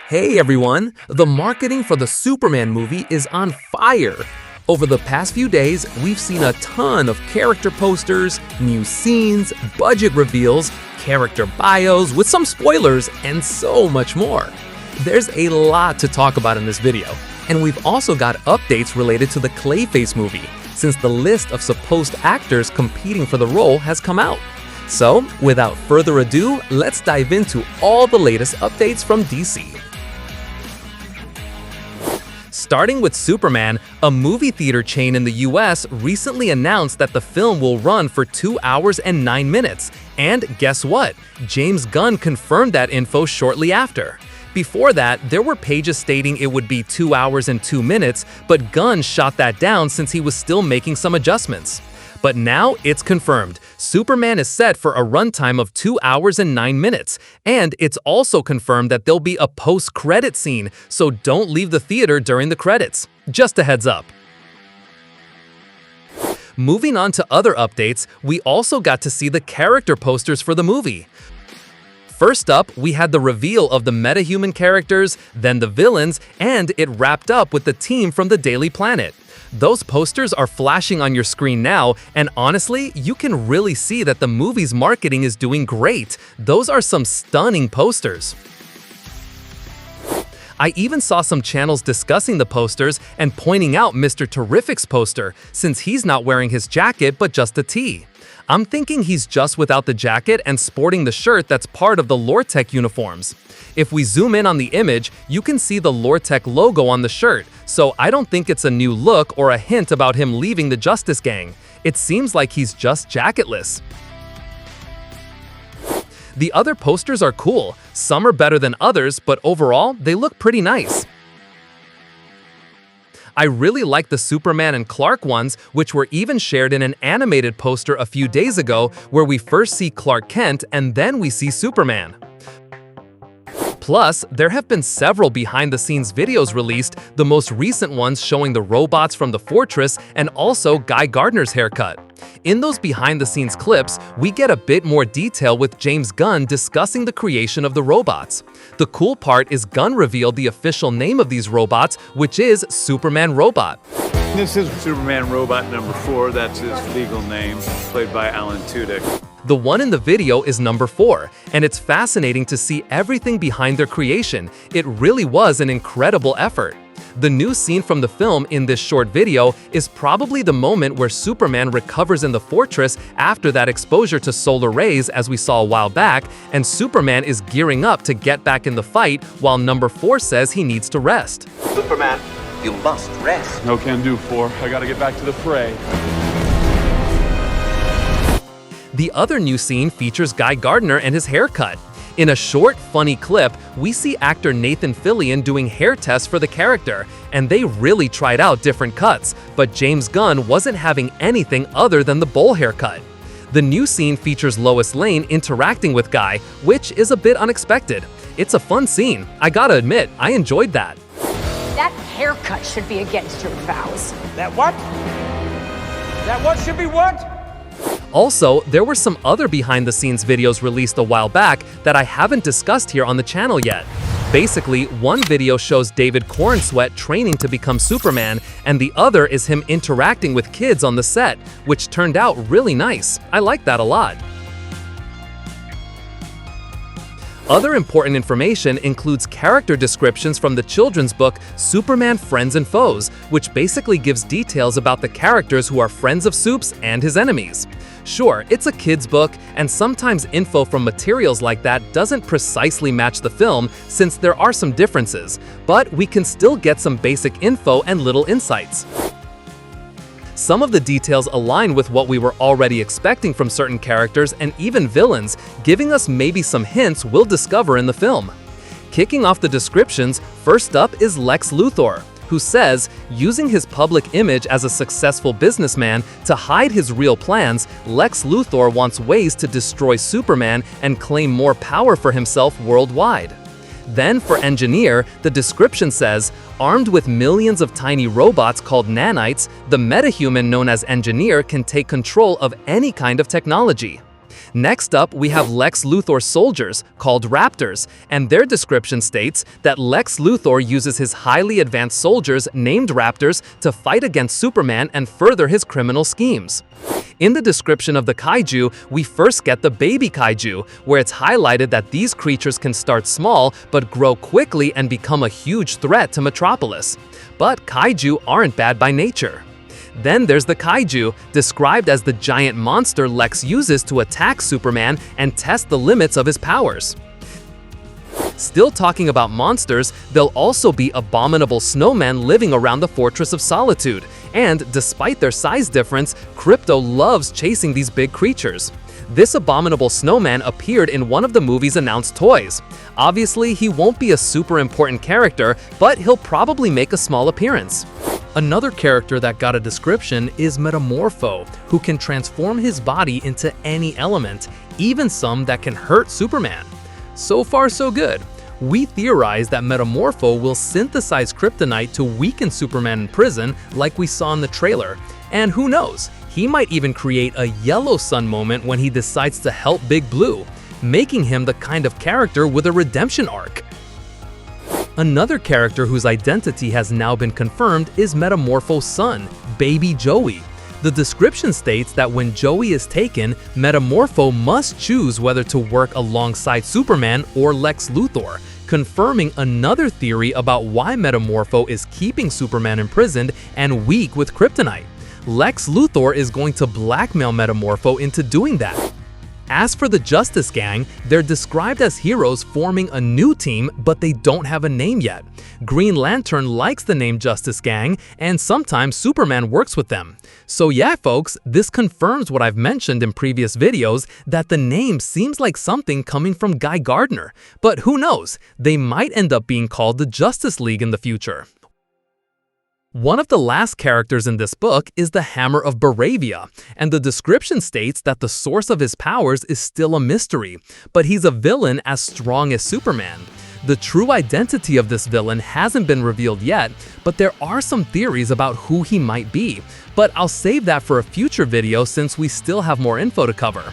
Hey everyone! The marketing for the Superman movie is on fire! Over the past few days, we've seen a ton of character posters, new scenes, budget reveals, character bios with some spoilers, and so much more. There's a lot to talk about in this video, and we've also got updates related to the Clayface movie, since the list of supposed actors competing for the role has come out. So, without further ado, let's dive into all the latest updates from DC. Starting with Superman, a movie theater chain in the US recently announced that the film will run for 2 hours and 9 minutes. And guess what? James Gunn confirmed that info shortly after. Before that, there were pages stating it would be 2 hours and 2 minutes, but Gunn shot that down since he was still making some adjustments. But now it's confirmed. Superman is set for a runtime of 2 hours and 9 minutes. And it's also confirmed that there'll be a post-credit scene, so don't leave the theater during the credits. Just a heads up. Moving on to other updates, we also got to see the character posters for the movie. First up, we had the reveal of the metahuman characters, then the villains, and it wrapped up with the team from the Daily Planet. Those posters are flashing on your screen now, and honestly, you can really see that the movie's marketing is doing great. Those are some stunning posters. I even saw some channels discussing the posters and pointing out Mr. Terrific's poster, since he's not wearing his jacket but just a tee. I'm thinking he's just without the jacket and sporting the shirt that's part of the Lortec uniforms. If we zoom in on the image, you can see the Lortec logo on the shirt, so I don't think it's a new look or a hint about him leaving the Justice Gang. It seems like he's just jacketless. The other posters are cool. Some are better than others, but overall, they look pretty nice. I really like the Superman and Clark ones, which were even shared in an animated poster a few days ago, where we first see Clark Kent and then we see Superman. Plus, there have been several behind-the-scenes videos released, the most recent ones showing the robots from the Fortress and also Guy Gardner's haircut. In those behind-the-scenes clips, we get a bit more detail with James Gunn discussing the creation of the robots. The cool part is Gunn revealed the official name of these robots, which is Superman Robot. This is Superman Robot number 4, that's his legal name, played by Alan Tudyk. The one in the video is number 4, and it's fascinating to see everything behind their creation. It really was an incredible effort. The new scene from the film in this short video is probably the moment where Superman recovers in the fortress after that exposure to solar rays as we saw a while back, and Superman is gearing up to get back in the fight while number 4 says he needs to rest. Superman, you must rest. No can do, 4. I gotta get back to the fray. The other new scene features Guy Gardner and his haircut. In a short, funny clip, we see actor Nathan Fillion doing hair tests for the character, and they really tried out different cuts, but James Gunn wasn't having anything other than the bowl haircut. The new scene features Lois Lane interacting with Guy, which is a bit unexpected. It's a fun scene. I gotta admit, I enjoyed that. That haircut should be against your vows. That what? That what should be what? Also, there were some other behind-the-scenes videos released a while back that I haven't discussed here on the channel yet. Basically, one video shows David Corenswet training to become Superman, and the other is him interacting with kids on the set, which turned out really nice. I like that a lot. Other important information includes character descriptions from the children's book Superman Friends and Foes, which basically gives details about the characters who are friends of Supes and his enemies. Sure, it's a kid's book, and sometimes info from materials like that doesn't precisely match the film since there are some differences, but we can still get some basic info and little insights. Some of the details align with what we were already expecting from certain characters and even villains, giving us maybe some hints we'll discover in the film. Kicking off the descriptions, first up is Lex Luthor, who says, using his public image as a successful businessman to hide his real plans, Lex Luthor wants ways to destroy Superman and claim more power for himself worldwide. Then for Engineer, the description says, armed with millions of tiny robots called nanites, the metahuman known as Engineer can take control of any kind of technology. Next up, we have Lex Luthor's soldiers, called Raptors, and their description states that Lex Luthor uses his highly advanced soldiers, named Raptors, to fight against Superman and further his criminal schemes. In the description of the kaiju, we first get the baby kaiju, where it's highlighted that these creatures can start small but grow quickly and become a huge threat to Metropolis. But kaiju aren't bad by nature. Then there's the kaiju, described as the giant monster Lex uses to attack Superman and test the limits of his powers. Still talking about monsters, there'll also be abominable snowmen living around the Fortress of Solitude, and despite their size difference, Krypto loves chasing these big creatures. This abominable snowman appeared in one of the movie's announced toys. Obviously, he won't be a super important character, but he'll probably make a small appearance. Another character that got a description is Metamorpho, who can transform his body into any element, even some that can hurt Superman. So far, so good. We theorize that Metamorpho will synthesize kryptonite to weaken Superman in prison, like we saw in the trailer. And who knows, he might even create a Yellow Sun moment when he decides to help Big Blue, making him the kind of character with a redemption arc. Another character whose identity has now been confirmed is Metamorpho's son, Baby Joey. The description states that when Joey is taken, Metamorpho must choose whether to work alongside Superman or Lex Luthor, confirming another theory about why Metamorpho is keeping Superman imprisoned and weak with kryptonite. Lex Luthor is going to blackmail Metamorpho into doing that. As for the Justice Gang, they're described as heroes forming a new team, but they don't have a name yet. Green Lantern likes the name Justice Gang, and sometimes Superman works with them. So yeah, folks, this confirms what I've mentioned in previous videos, that the name seems like something coming from Guy Gardner. But who knows, they might end up being called the Justice League in the future. One of the last characters in this book is the Hammer of Baravia, and the description states that the source of his powers is still a mystery, but he's a villain as strong as Superman. The true identity of this villain hasn't been revealed yet, but there are some theories about who he might be, but I'll save that for a future video since we still have more info to cover.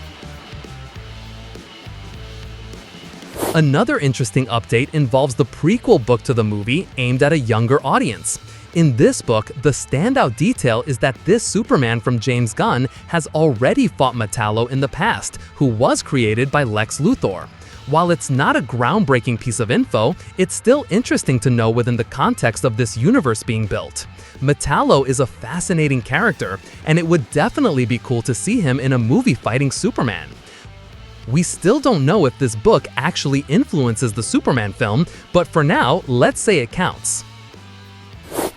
Another interesting update involves the prequel book to the movie aimed at a younger audience. In this book, the standout detail is that this Superman from James Gunn has already fought Metallo in the past, who was created by Lex Luthor. While it's not a groundbreaking piece of info, it's still interesting to know within the context of this universe being built. Metallo is a fascinating character, and it would definitely be cool to see him in a movie fighting Superman. We still don't know if this book actually influences the Superman film, but for now, let's say it counts.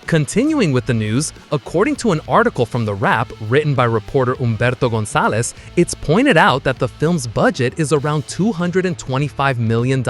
Continuing with the news, according to an article from The Wrap written by reporter Humberto Gonzalez, it's pointed out that the film's budget is around $225 million,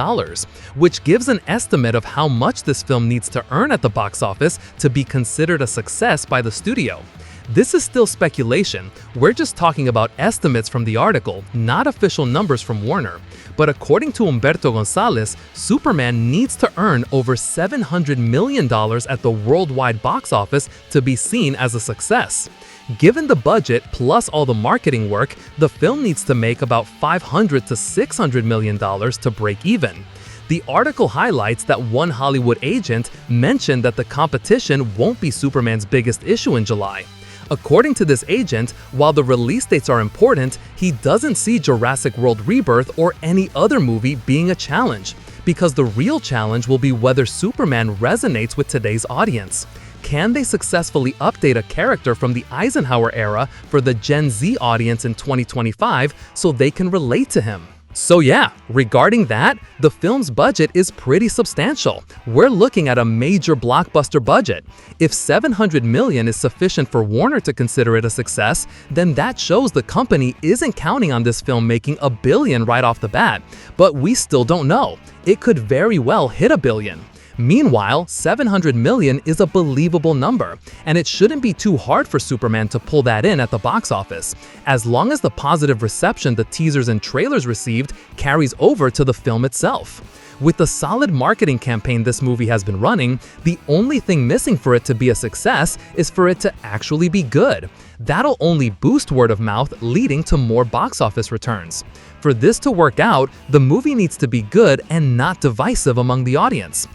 which gives an estimate of how much this film needs to earn at the box office to be considered a success by the studio. This is still speculation. We're just talking about estimates from the article, not official numbers from Warner. But according to Humberto Gonzalez, Superman needs to earn over $700 million at the worldwide box office to be seen as a success. Given the budget plus all the marketing work, the film needs to make about $500 to $600 million to break even. The article highlights that one Hollywood agent mentioned that the competition won't be Superman's biggest issue in July. According to this agent, while the release dates are important, he doesn't see Jurassic World Rebirth or any other movie being a challenge, because the real challenge will be whether Superman resonates with today's audience. Can they successfully update a character from the Eisenhower era for the Gen Z audience in 2025 so they can relate to him? So yeah, regarding that, the film's budget is pretty substantial. We're looking at a major blockbuster budget. If $700 million is sufficient for Warner to consider it a success, then that shows the company isn't counting on this film making $1 billion right off the bat. But we still don't know. It could very well hit $1 billion. Meanwhile, 700 million is a believable number, and it shouldn't be too hard for Superman to pull that in at the box office, as long as the positive reception the teasers and trailers received carries over to the film itself. With the solid marketing campaign this movie has been running, the only thing missing for it to be a success is for it to actually be good. That'll only boost word of mouth, leading to more box office returns. For this to work out, the movie needs to be good and not divisive among the audience.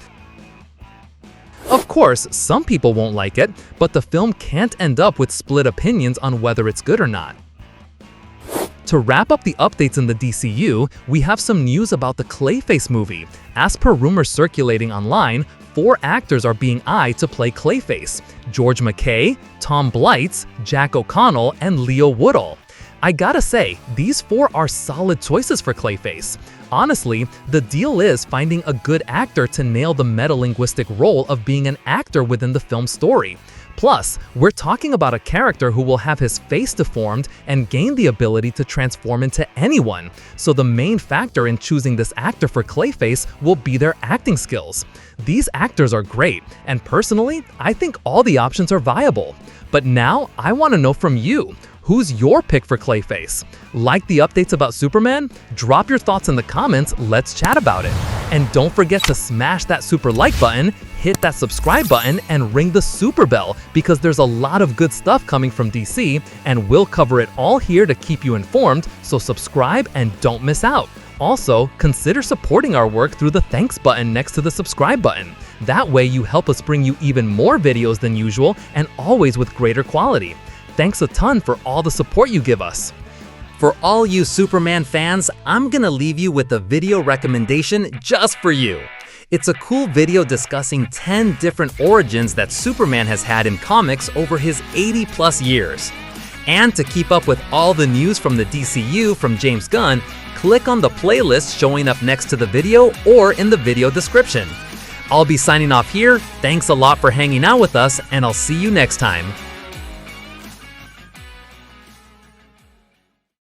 Of course, some people won't like it, but the film can't end up with split opinions on whether it's good or not. To wrap up the updates in the DCU, we have some news about the Clayface movie. As per rumors circulating online, 4 actors are being eyed to play Clayface: George McKay, Tom Blythe, Jack O'Connell, and Leo Woodall. I gotta say, these 4 are solid choices for Clayface. Honestly, the deal is finding a good actor to nail the metalinguistic role of being an actor within the film's story. Plus, we're talking about a character who will have his face deformed and gain the ability to transform into anyone. So the main factor in choosing this actor for Clayface will be their acting skills. These actors are great, and personally, I think all the options are viable. But now, I want to know from you. Who's your pick for Clayface? Like the updates about Superman? Drop your thoughts in the comments, let's chat about it. And don't forget to smash that super like button, hit that subscribe button, and ring the super bell, because there's a lot of good stuff coming from DC, and we'll cover it all here to keep you informed, so subscribe and don't miss out. Also, consider supporting our work through the thanks button next to the subscribe button. That way you help us bring you even more videos than usual, and always with greater quality. Thanks a ton for all the support you give us. For all you Superman fans, I'm gonna leave you with a video recommendation just for you. It's a cool video discussing 10 different origins that Superman has had in comics over his 80+ years. And to keep up with all the news from the DCU from James Gunn, click on the playlist showing up next to the video or in the video description. I'll be signing off here. Thanks a lot for hanging out with us, and I'll see you next time.